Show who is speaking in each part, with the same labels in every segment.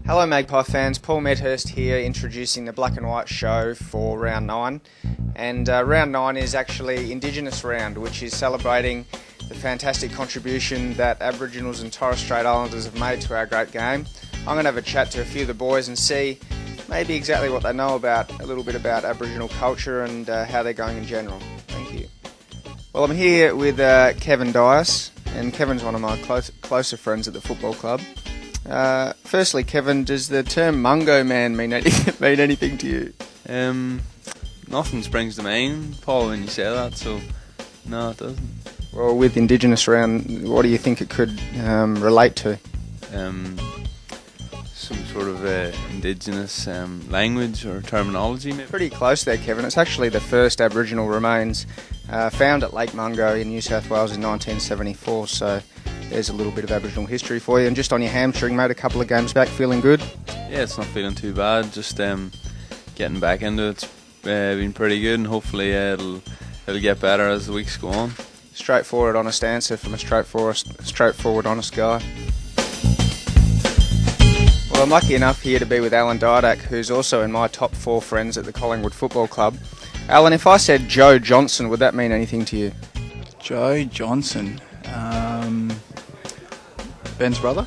Speaker 1: Hello Magpie fans, Paul Medhurst here introducing the Black and White show for Round 9. And Round 9 is actually Indigenous Round, which is celebrating the fantastic contribution that Aboriginals and Torres Strait Islanders have made to our great game. I'm going to have a chat to a few of the boys and see maybe exactly what they know about, a little bit about Aboriginal culture and how they're going in general. Thank you. Well, I'm here with Kevin Dias, and Kevin's one of my closer friends at the football club. Firstly, Kevin, does the term Mungo Man mean anything to you?
Speaker 2: Nothing springs to mind, Paul, when you say that, so no, it doesn't.
Speaker 1: Well, with Indigenous Round, what do you think it could relate to?
Speaker 2: Some sort of Indigenous language or terminology, maybe?
Speaker 1: Pretty close there, Kevin. It's actually the first Aboriginal remains found at Lake Mungo in New South Wales in 1974, so there's a little bit of Aboriginal history for you. And just on your hamstring, mate, a couple of games back, feeling good?
Speaker 2: Yeah, it's not feeling too bad, just getting back into it. It's been pretty good, and hopefully it'll get better as the weeks go on.
Speaker 1: Straightforward, honest answer from a straightforward, honest guy. Well, I'm lucky enough here to be with Alan Didak, who's also in my top 4 friends at the Collingwood Football Club. Alan, if I said Joe Johnson, would that mean anything to you?
Speaker 3: Joe Johnson, Ben's brother?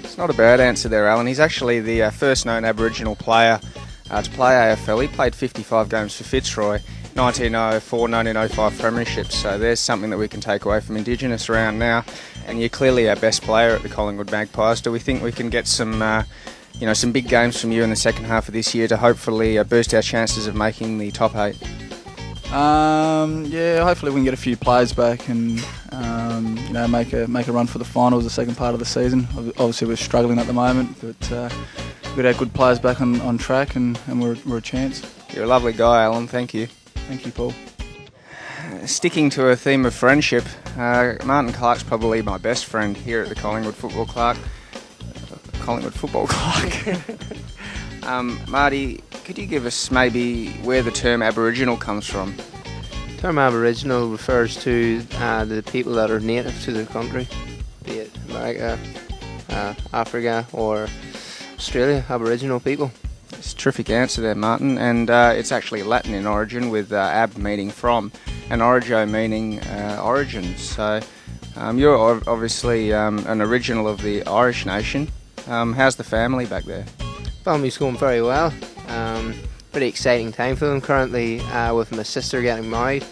Speaker 1: It's not a bad answer there, Alan. He's actually the first known Aboriginal player to play AFL. He played 55 games for Fitzroy, 1904-1905 premierships, so there's something that we can take away from Indigenous Round now. And you're clearly our best player at the Collingwood Magpies. Do we think we can get some big games from you in the second half of this year to hopefully boost our chances of making the top 8?
Speaker 3: Yeah, hopefully we can get a few players back and make a run for the finals the second part of the season. Obviously we're struggling at the moment, but we've got our good players back on track and we're a chance.
Speaker 1: You're a lovely guy, Alan. Thank you.
Speaker 3: Thank you, Paul.
Speaker 1: Sticking to a theme of friendship, Martin Clark's probably my best friend here at the Collingwood Football Club. Marty, could you give us maybe where the term Aboriginal comes from?
Speaker 4: The term Aboriginal refers to the people that are native to the country, be it America, Africa or Australia, Aboriginal people.
Speaker 1: It's a terrific answer there, Martin, and it's actually Latin in origin, with ab meaning from and origio meaning origins. So you're obviously an original of the Irish nation. How's the family back there?
Speaker 4: Family's going very well. Pretty exciting time for them currently, with my sister getting married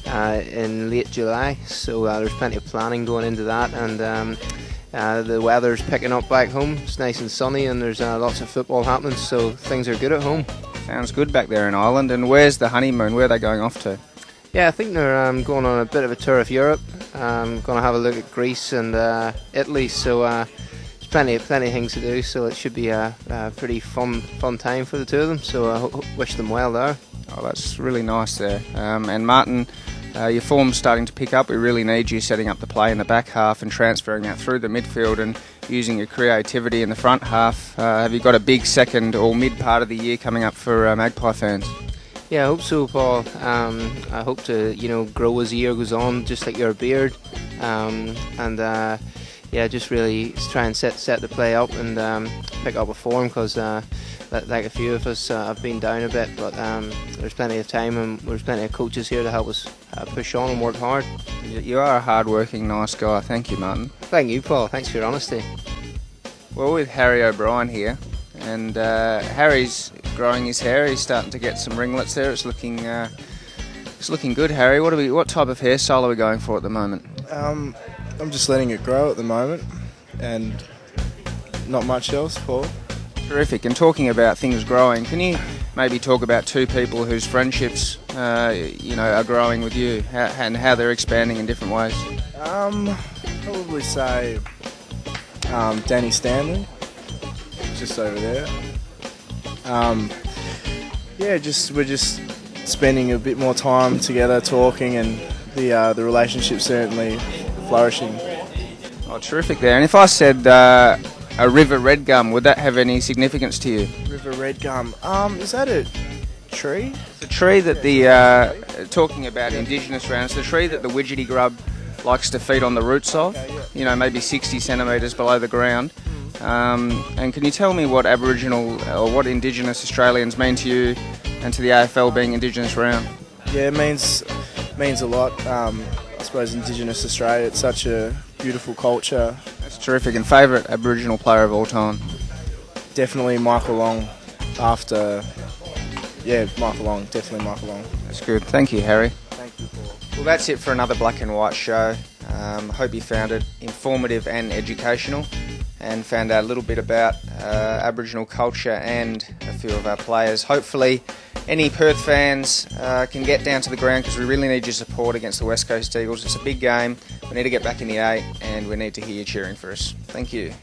Speaker 4: in late July, so there's plenty of planning going into that, and the weather's picking up back home. It's nice and sunny, and there's lots of football happening, so things are good at home.
Speaker 1: Sounds good back there in Ireland. And where's the honeymoon? Where are they going off to?
Speaker 4: Yeah, I think they're going on a bit of a tour of Europe. Going to have a look at Greece and Italy, so there's plenty of things to do, so it should be a pretty fun time for the two of them, so I wish them well there.
Speaker 1: Oh, that's really nice there. And Martin, your form's starting to pick up. We really need you setting up the play in the back half and transferring that through the midfield and using your creativity in the front half. Have you got a big second or mid part of the year coming up for Magpie fans?
Speaker 4: Yeah, I hope so, Paul. I hope to grow as the year goes on, just like your beard, just really try and set the play up and pick up a form, because like a few of us have been down a bit, but there's plenty of time and there's plenty of coaches here to help us push on and work hard.
Speaker 1: You are a hard-working, nice guy. Thank you, Martin.
Speaker 4: Thank you, Paul. Thanks for your honesty.
Speaker 1: Well, with Harry O'Brien here, and Harry's growing his hair. He's starting to get some ringlets there. It's looking good, Harry. What type of hairstyle are we going for at the moment?
Speaker 5: I'm just letting it grow at the moment, and not much else, Paul.
Speaker 1: Terrific. And talking about things growing, can you maybe talk about 2 people whose friendships, are growing with you, and how they're expanding in different ways?
Speaker 5: Probably say Danny Stanley, just over there. We're just spending a bit more time together, talking, and the relationship certainly flourishing.
Speaker 1: Oh, terrific there. And if I said a river red gum, would that have any significance to you?
Speaker 5: River red gum. Is that a tree?
Speaker 1: It's a tree that talking about Indigenous rounds, the tree that the widgety grub likes to feed on the roots of, maybe 60 centimetres below the ground. And can you tell me what Aboriginal or what Indigenous Australians mean to you and to the AFL being Indigenous round?
Speaker 5: Yeah, it means a lot. I suppose Indigenous Australia, it's such a beautiful culture.
Speaker 1: That's terrific. And favourite Aboriginal player of all time?
Speaker 5: Definitely Michael Long. Michael Long. Definitely Michael Long.
Speaker 1: That's good. Thank you, Harry.
Speaker 5: Thank you, Paul.
Speaker 1: Well, that's it for another Black and White show. Hope you found it informative and educational, and found out a little bit about Aboriginal culture and a few of our players. Hopefully any Perth fans can get down to the ground, because we really need your support against the West Coast Eagles. It's a big game. We need to get back in the 8, and we need to hear you cheering for us. Thank you.